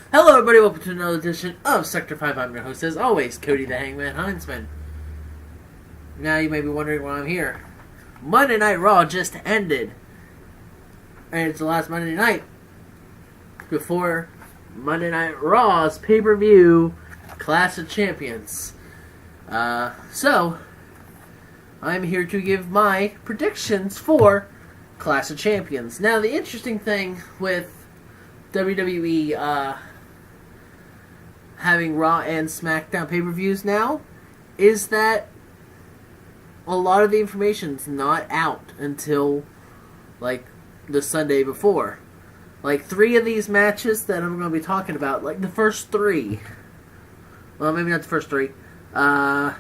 Hello everybody, welcome to another edition of Sector 5. I'm your host, as always, Cody the Hangman Heinzman. Now you may be wondering why I'm here. Monday Night Raw just ended. And it's the last Monday night before Monday Night Raw's pay-per-view Clash of Champions. So, I'm here to give my predictions for Clash of Champions. Now, the interesting thing with WWE having Raw and SmackDown pay-per-views now is that a lot of the information's not out until like the Sunday before. Like 3 of these matches that I'm going to be talking about, like the first 3, well, maybe not the first 3, at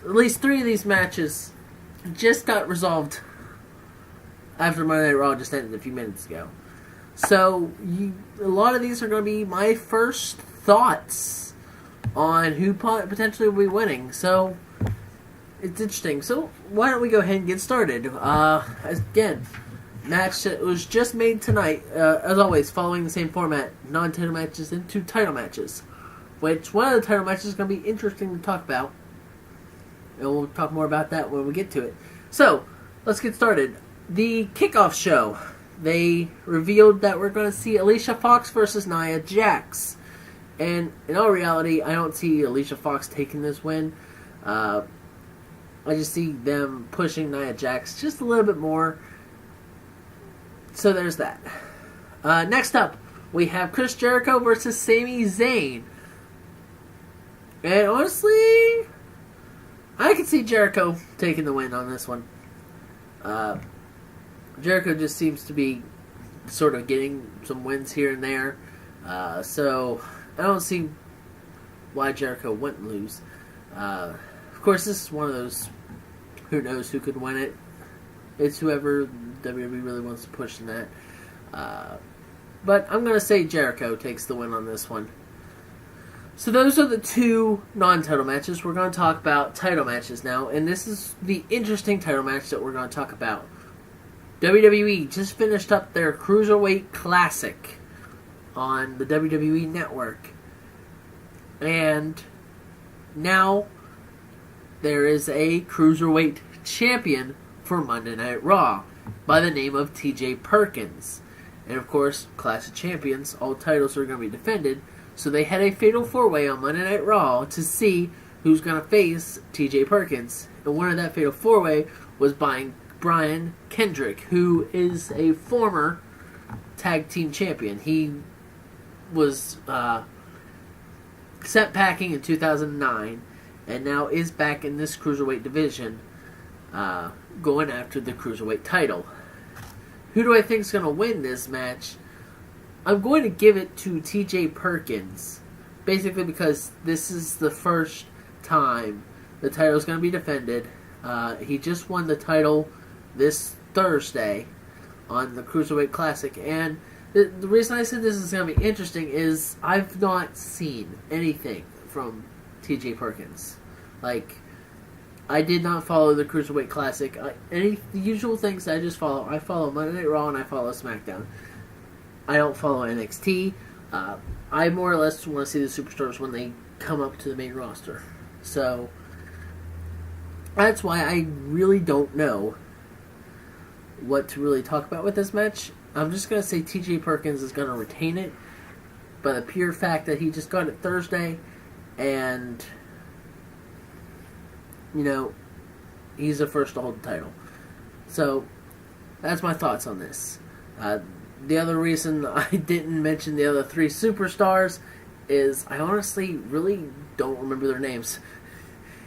least 3 of these matches just got resolved after Monday Night Raw just ended a few minutes ago. So, a lot of these are going to be my first thoughts on who potentially will be winning. So, it's interesting. So, why don't we go ahead and get started? Again, match that was just made tonight, as always, following the same format, non-title matches into title matches. Which, one of the title matches is going to be interesting to talk about. And we'll talk more about that when we get to it. So, let's get started. The kickoff show. They revealed that we're going to see Alica Fox versus Nia Jax. And in all reality, I don't see Alica Fox taking this win. I just see them pushing Nia Jax just a little bit more. So there's that. Next up, we have Chris Jericho versus Sami Zayn. And honestly, I can see Jericho taking the win on this one. Jericho just seems to be sort of getting some wins here and there. So, I don't see why Jericho wouldn't lose. Of course, this is one of those, who knows who could win it. It's whoever WWE really wants to push in that. But I'm going to say Jericho takes the win on this one. So those are the 2 non-title matches. We're going to talk about title matches now. And this is the interesting title match that we're going to talk about. WWE just finished up their Cruiserweight Classic on the WWE Network. And now there is a Cruiserweight Champion for Monday Night Raw by the name of TJ Perkins. And of course, Clash of Champions, all titles are going to be defended. So they had a fatal 4-way on Monday Night Raw to see who's going to face TJ Perkins. And one of that fatal 4-way was Brian Kendrick, who is a former tag team champion. He was sent packing in 2009 and now is back in this Cruiserweight division going after the Cruiserweight title. Who do I think is going to win this match? I'm going to give it to TJ Perkins, basically because this is the first time the title is going to be defended. He just won the title this Thursday on the Cruiserweight Classic, and the reason I said this is going to be interesting is I've not seen anything from TJ Perkins. Like, I did not follow the Cruiserweight Classic. The usual things I just follow. I follow Monday Night Raw and I follow SmackDown. I don't follow NXT. I more or less want to see the superstars when they come up to the main roster. So, that's why I really don't know what to really talk about with this match. I'm just going to say TJ Perkins is going to retain it by the pure fact that he just got it Thursday, and, you know, he's the first to hold the title. So, that's my thoughts on this. The other reason I didn't mention the other 3 superstars is I honestly really don't remember their names.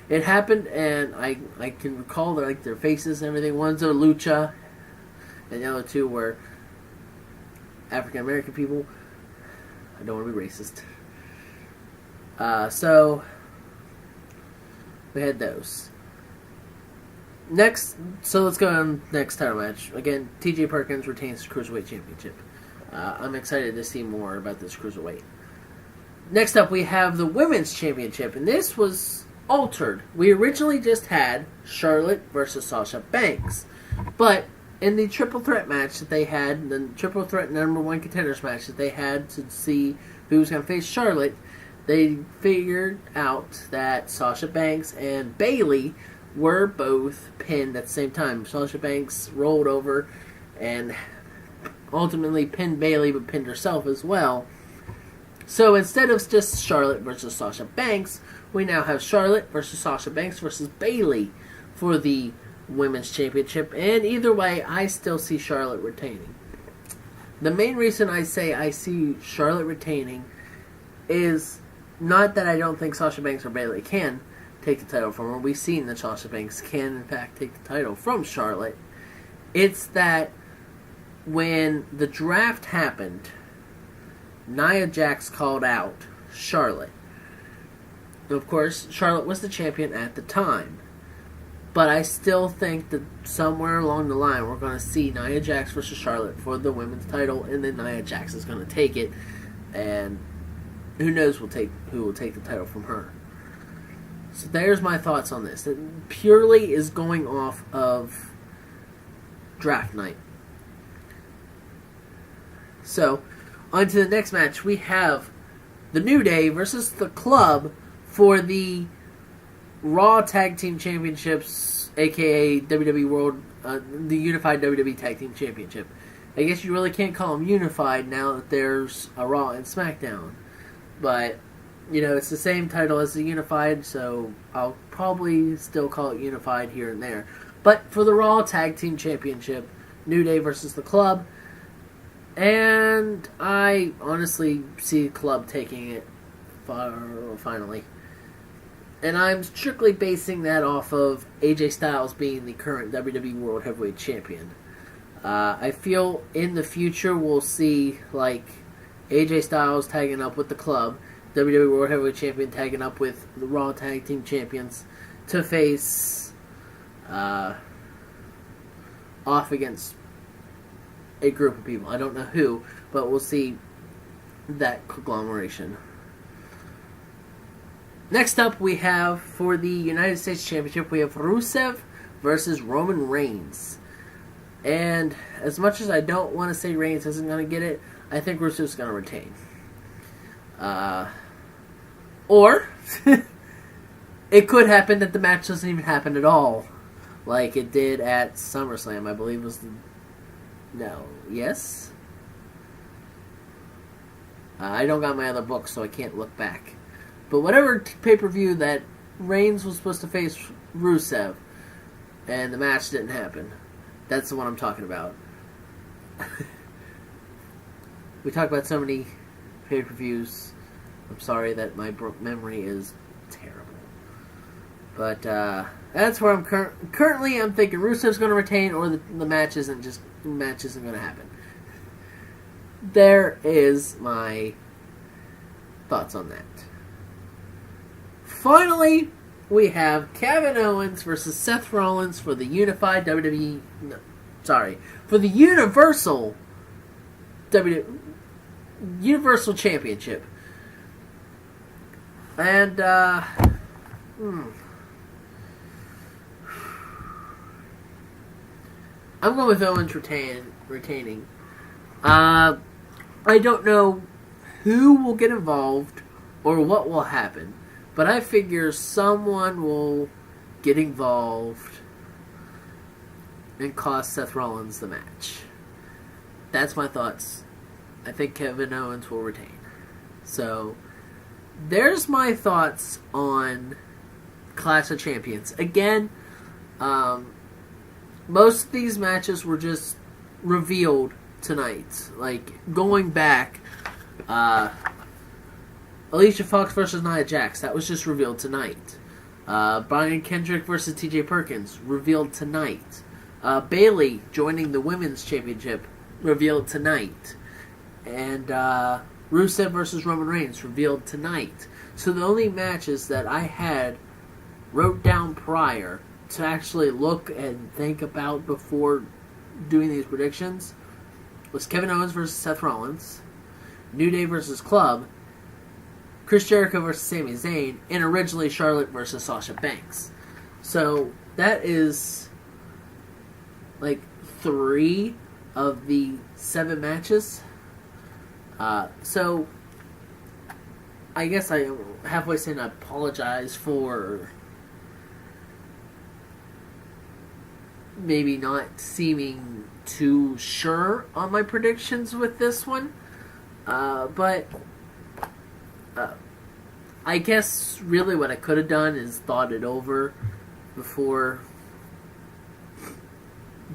It happened, and I can recall their faces and everything. One's a Lucha, and the other 2 were African American people. I don't want to be racist. So we had those. Next, so let's go on next title match. Again, TJ Perkins retains the Cruiserweight Championship. I'm excited to see more about this Cruiserweight. Next up, we have the Women's Championship, and this was altered. We originally just had Charlotte versus Sasha Banks, but in the triple threat match that they had, the triple threat number one contenders match that they had to see who was going to face Charlotte, they figured out that Sasha Banks and Bayley were both pinned at the same time. Sasha Banks rolled over and ultimately pinned Bayley, but pinned herself as well. So instead of just Charlotte versus Sasha Banks, we now have Charlotte versus Sasha Banks versus Bayley for the Women's Championship. And either way, I still see Charlotte retaining. The main reason I say I see Charlotte retaining is not that I don't think Sasha Banks or Bayley can take the title from her. We've seen that Sasha Banks can, in fact, take the title from Charlotte. It's that when the draft happened, Nia Jax called out Charlotte. Of course, Charlotte was the champion at the time. But I still think that somewhere along the line we're going to see Nia Jax versus Charlotte for the women's title, and then Nia Jax is going to take it, and who knows who will take the title from her. So there's my thoughts on this. It purely is going off of draft night. So, on to the next match. We have the New Day versus the Club for the Raw Tag Team Championships, aka WWE World, the Unified WWE Tag Team Championship. I guess you really can't call them unified now that there's a Raw and SmackDown. But, it's the same title as the Unified, so I'll probably still call it Unified here and there. But for the Raw Tag Team Championship, New Day versus the Club, and I honestly see the Club taking it finally. And I'm strictly basing that off of AJ Styles being the current WWE World Heavyweight Champion. I feel in the future we'll see AJ Styles tagging up with the Club, WWE World Heavyweight Champion tagging up with the Raw Tag Team Champions to face off against a group of people. I don't know who, but we'll see that conglomeration. Next up, we have, for the United States Championship, we have Rusev versus Roman Reigns. And as much as I don't want to say Reigns isn't going to get it, I think Rusev's going to retain. Or, it could happen that the match doesn't even happen at all. Like it did at SummerSlam, I believe was the... No. Yes? I don't got my other book, so I can't look back. But whatever pay-per-view that Reigns was supposed to face Rusev, and the match didn't happen. That's the one I'm talking about. We talk about so many pay-per-views. I'm sorry that my memory is terrible. But that's where I'm currently. I'm thinking Rusev's going to retain, or the match isn't going to happen. There is my thoughts on that. Finally, we have Kevin Owens versus Seth Rollins for the Unified WWE... No, sorry. For the Universal Universal Championship. And, I'm going with Owens retaining. I don't know who will get involved or what will happen. But I figure someone will get involved and cost Seth Rollins the match. That's my thoughts. I think Kevin Owens will retain. So, there's my thoughts on Clash of Champions. Again, most of these matches were just revealed tonight. Going back... Alica Fox versus Nia Jax, that was just revealed tonight. Brian Kendrick versus TJ Perkins, revealed tonight. Bayley joining the Women's Championship, revealed tonight. And Rusev versus Roman Reigns, revealed tonight. So the only matches that I had wrote down prior to actually look and think about before doing these predictions was Kevin Owens versus Seth Rollins, New Day versus Club, Chris Jericho versus Sami Zayn, and originally Charlotte versus Sasha Banks. So that is 3 of the 7 matches. So, I guess I halfway saying I apologize for maybe not seeming too sure on my predictions with this one. But I guess really what I could have done is thought it over before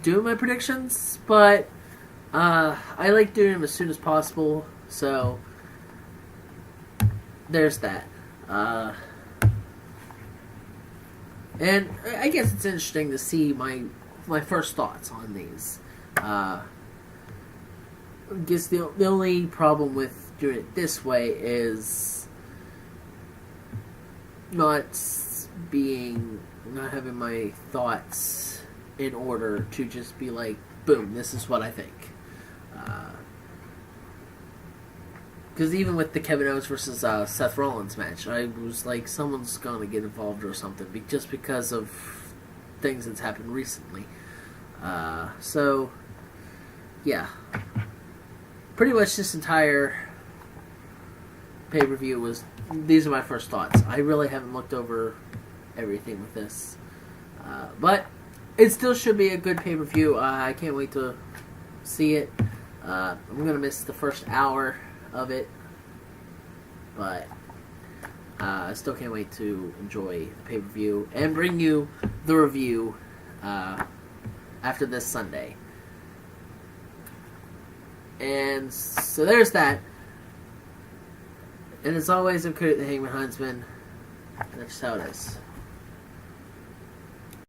doing my predictions. But I like doing them as soon as possible. So there's that. And I guess it's interesting to see my first thoughts on these. I guess the only problem with doing it this way is not having my thoughts in order to just be like, boom, this is what I think. Because even with the Kevin Owens versus Seth Rollins match, I was like, someone's going to get involved or something, just because of things that's happened recently. So, yeah. Pretty much this entire pay-per-view was, these are my first thoughts. I really haven't looked over everything with this. But it still should be a good pay-per-view. I can't wait to see it. I'm going to miss the first hour of it, but I still can't wait to enjoy the pay-per-view and bring you the review after this Sunday. And so there's that. And as always, I'm Kurt the Hangman Huntsman. That's how it is.